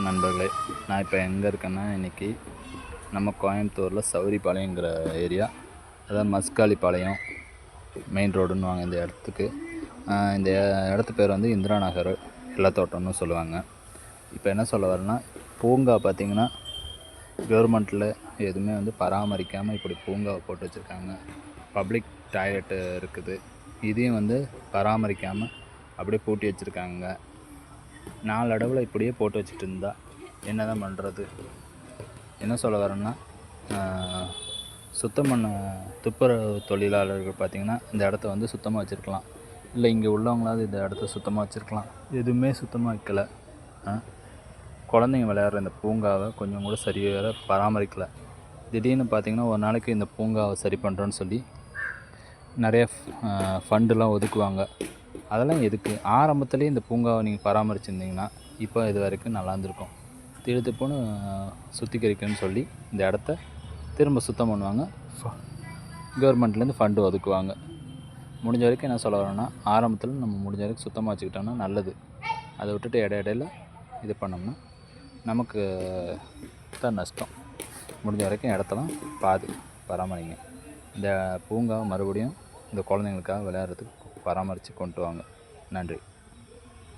நண்பர்களே, நான் இப்போ எங்கே இருக்கேன்னா, இன்றைக்கி நம்ம கோயம்புத்தூரில் சௌரிபாளையங்கிற ஏரியா, அதாவது மஸ்காலிபாளையம் மெயின் ரோடுன்னுவாங்க இந்த இடத்துக்கு. இந்த இடத்து பேர் வந்து இந்திரா நகர் இலத்தோட்டம்னு சொல்லுவாங்க. இப்போ என்ன சொல்ல வரேன்னா, பூங்கா பார்த்திங்கன்னா கவர்மெண்ட்டில் எதுவுமே வந்து பராமரிக்காமல் இப்படி பூங்காவை போட்டு வச்சுருக்காங்க. பப்ளிக் டாய்லெட்டு இருக்குது, இதையும் வந்து பராமரிக்காமல் அப்படியே பூட்டி வச்சுருக்காங்க. நாளடைவில் இப்படியே போட்டு வச்சுட்டு இருந்தா என்ன தான் பண்ணுறது? என்ன சொல்ல வரேன்னா, சுத்தம் பண்ண துப்புரவு தொழிலாளர்கள் பார்த்திங்கன்னா இந்த இடத்த வந்து சுத்தமாக வச்சுருக்கலாம், இல்லை இங்கே உள்ளவங்களாவது இந்த இடத்த சுத்தமாக வச்சுருக்கலாம். எதுவுமே சுத்தமாக வைக்கலை. குழந்தைங்க விளையாடுற இந்த பூங்காவை கொஞ்சம் கூட சரியாக பராமரிக்கலை. திடீர்னு பார்த்திங்கன்னா ஒரு நாளைக்கு இந்த பூங்காவை சரி பண்ணுறோன்னு சொல்லி நிறைய ஃபண்டுலாம் ஒதுக்குவாங்க. அதெல்லாம் எதுக்கு? ஆரம்பத்துலேயே இந்த பூங்காவை நீங்கள் பராமரிச்சுருந்தீங்கன்னா இப்போ இது வரைக்கும் நல்லா இருந்திருக்கும். திடுத்துப்புன்னு சுத்திகரிக்கணும்னு சொல்லி இந்த இடத்த திரும்ப சுத்தம் பண்ணுவாங்க. கவர்மெண்ட்லேருந்து ஃபண்டு ஒதுக்குவாங்க. முடிஞ்ச வரைக்கும் என்ன சொல்ல வரோன்னா, ஆரம்பத்தில் நம்ம முடிஞ்ச வரைக்கும் சுத்தமாக வச்சுக்கிட்டோம்னா நல்லது. அதை விட்டுட்டு இடையில இது பண்ணோம்னா நமக்கு தான் நஷ்டம். முடிஞ்ச வரைக்கும் இடத்தெல்லாம் பராமரிங்க. இந்த பூங்காவை மறுபடியும் இந்த குழந்தைங்களுக்காக விளையாடுறதுக்கு பராமரித்து கொண்டு வாங்க. நன்றி.